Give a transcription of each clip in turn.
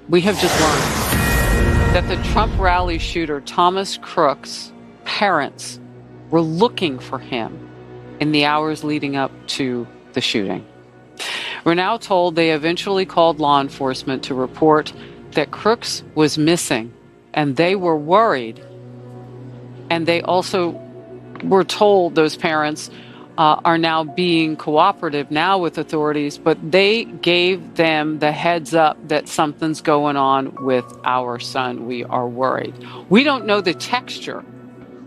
We have just learned that the Trump rally shooter, Thomas Crook's parents, were looking for him in the hours leading up to the shooting. We're now told they eventually called law enforcement to report that Crooks was missing, and they were worried. And they also were told, those parents are now being cooperative now with authorities, but they gave them the heads up that something's going on with our son. We are worried. We don't know the texture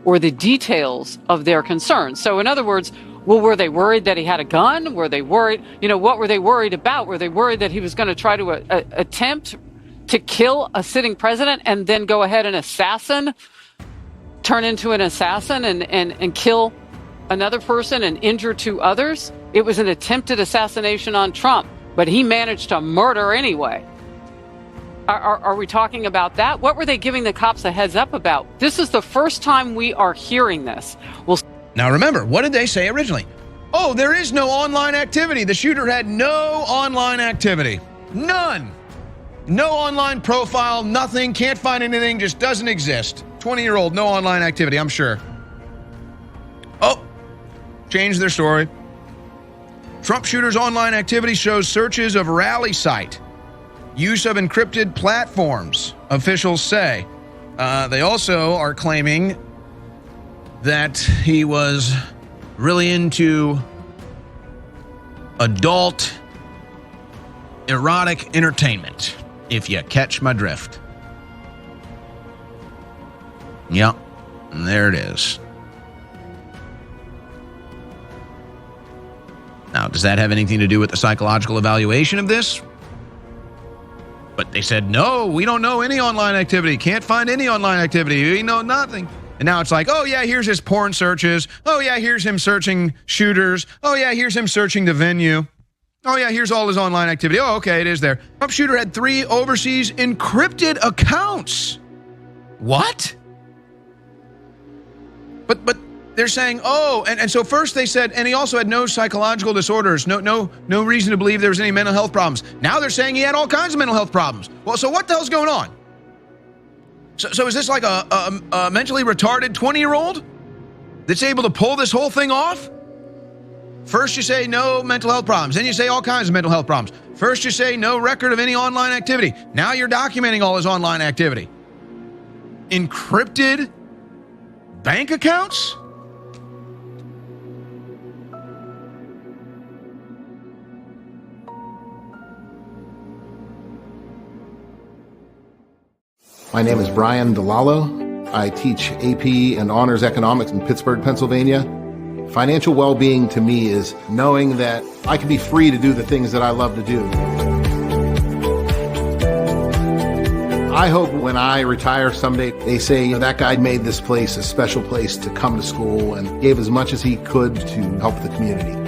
or the details of their concerns. So in other words, well, were they worried that he had a gun? Were they worried, what were they worried about? Were they worried that he was going to try to attempt to kill a sitting president and then go ahead and turn into an assassin and kill another person and injure two others? It was an attempted assassination on Trump, but he managed to murder anyway. Are we talking about that? What were they giving the cops a heads up about? This is the first time we are hearing this. Now remember, what did they say originally? Oh, there is no online activity. The shooter had no online activity. None. No online profile, nothing, can't find anything, just doesn't exist. 20-year-old, no online activity, I'm sure. Oh, changed their story. Trump shooter's online activity shows searches of rally site. Use of encrypted platforms, officials say. They also are claiming that he was really into adult erotic entertainment, if you catch my drift. Yep, and there it is. Now, does that have anything to do with the psychological evaluation of this? But they said, no, we don't know any online activity. Can't find any online activity. We know nothing. And now it's like, oh, yeah, here's his porn searches. Oh, yeah, here's him searching shooters. Oh, yeah, here's him searching the venue. Oh, yeah, here's all his online activity. Oh, okay, it is there. Trump shooter had 3 overseas encrypted accounts. What? But they're saying, oh, and so first they said, and he also had no psychological disorders, no reason to believe there was any mental health problems. Now they're saying he had all kinds of mental health problems. Well, so what the hell's going on? So is this like a mentally retarded 20-year-old that's able to pull this whole thing off? First you say no mental health problems, then you say all kinds of mental health problems. First you say no record of any online activity. Now you're documenting all his online activity. Encrypted bank accounts? My name is Brian DeLallo. I teach AP and Honors Economics in Pittsburgh, Pennsylvania. Financial well-being to me is knowing that I can be free to do the things that I love to do. I hope when I retire someday, they say, that guy made this place a special place to come to school and gave as much as he could to help the community.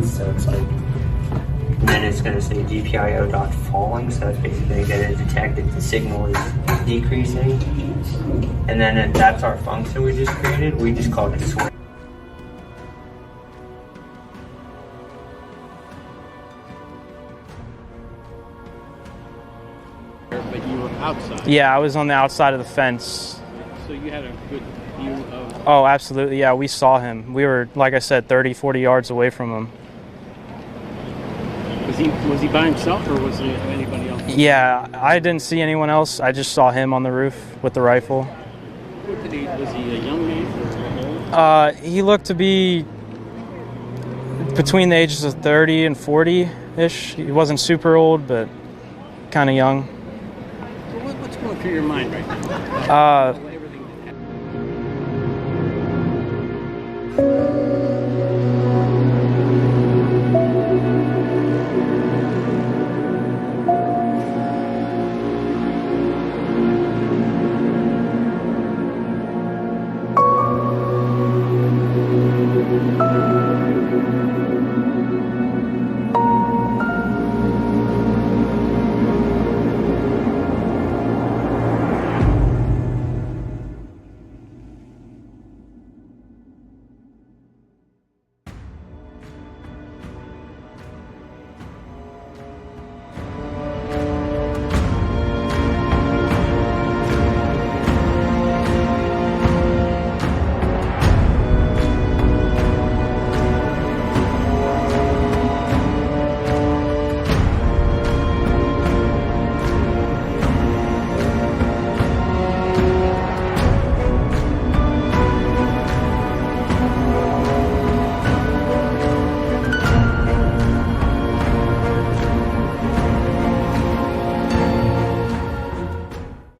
So it's like, and then it's going to say GPIO dot falling, so it's basically going to detect if the signal is decreasing. And then if that's our function we just created, we just called it swing. But you were outside? Yeah, I was on the outside of the fence. So you had a good view of... Oh, absolutely. Yeah, we saw him. We were, like I said, 30, 40 yards away from him. Was he by himself or was there anybody else? Yeah, I didn't see anyone else. I just saw him on the roof with the rifle. Was he a young man or old? He looked to be between the ages of 30 and 40-ish. He wasn't super old, but kind of young. Well, what's going through your mind right now?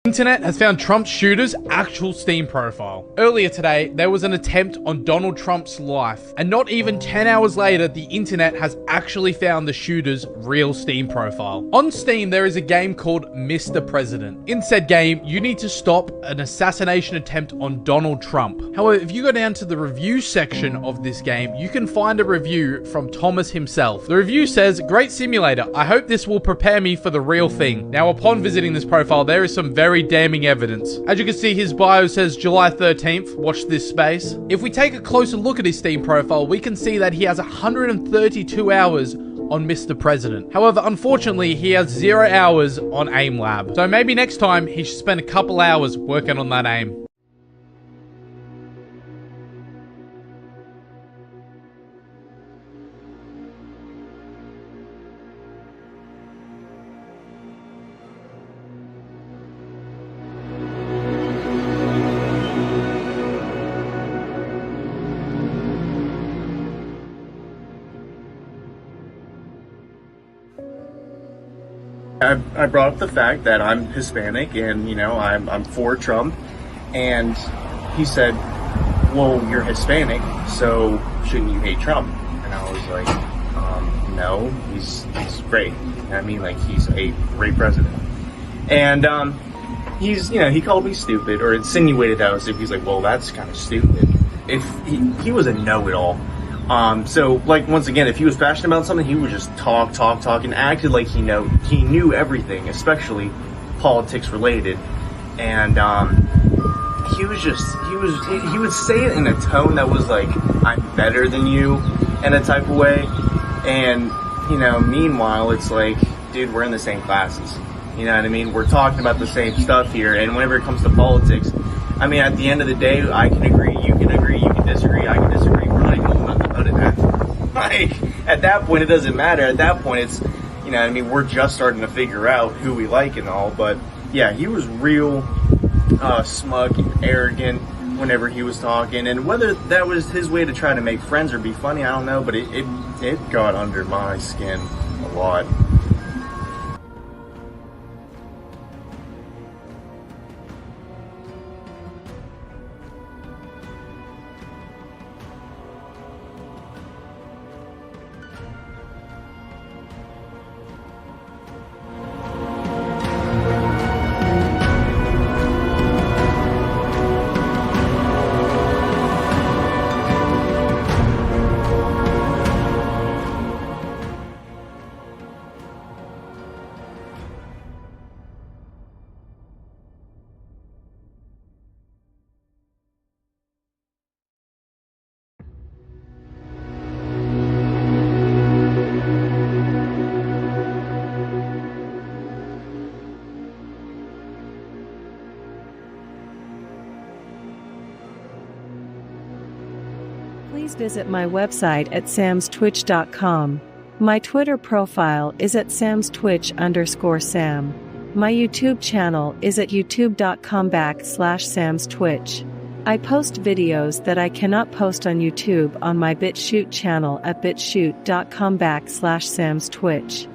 Internet has found Trump shooter's actual Steam profile. Earlier today, there was an attempt on Donald Trump's life, and not even 10 hours later, the internet has actually found the shooter's real Steam profile. On Steam, there is a game called Mr. President. In said game, you need to stop an assassination attempt on Donald Trump. However, if you go down to the review section of this game, you can find a review from Thomas himself. The review says, "Great simulator. I hope this will prepare me for the real thing." Now, upon visiting this profile, there is some very damning evidence. As you can see, his bio says July 13th. Watch this space. If we take a closer look at his Steam profile, we can see that he has 132 hours on Mr. President. However, unfortunately, he has 0 hours on AIM Lab. So maybe next time he should spend a couple hours working on that aim. I brought up the fact that I'm Hispanic and, you know, I'm for Trump, and he said, well, you're Hispanic, so shouldn't you hate Trump? And I was like, no, he's great. I mean, like, he's a great president. And he's, you know, he called me stupid, or insinuated that I was stupid. He's like, well, that's kind of stupid. If he was a know-it-all. So, like, once again, if he was passionate about something, he would just talk, and acted like he knew everything, especially politics related. And, he would say it in a tone that was like, I'm better than you, in a type of way. And, you know, meanwhile, it's like, dude, we're in the same classes. You know what I mean? We're talking about the same stuff here. And whenever it comes to politics, I mean, at the end of the day, I can agree, you can disagree, I can disagree. We're not even nothing about it. Like, at that point, it doesn't matter. At that point, it's, you know what I mean, we're just starting to figure out who we like and all. But, yeah, he was real smug and arrogant whenever he was talking. And whether that was his way to try to make friends or be funny, I don't know. But it got under my skin a lot. Please visit my website at samstwitch.com. My Twitter profile is at samstwitch_sam. My YouTube channel is at youtube.com/samstwitch. I post videos that I cannot post on YouTube on my BitChute channel at bitshoot.com/samstwitch.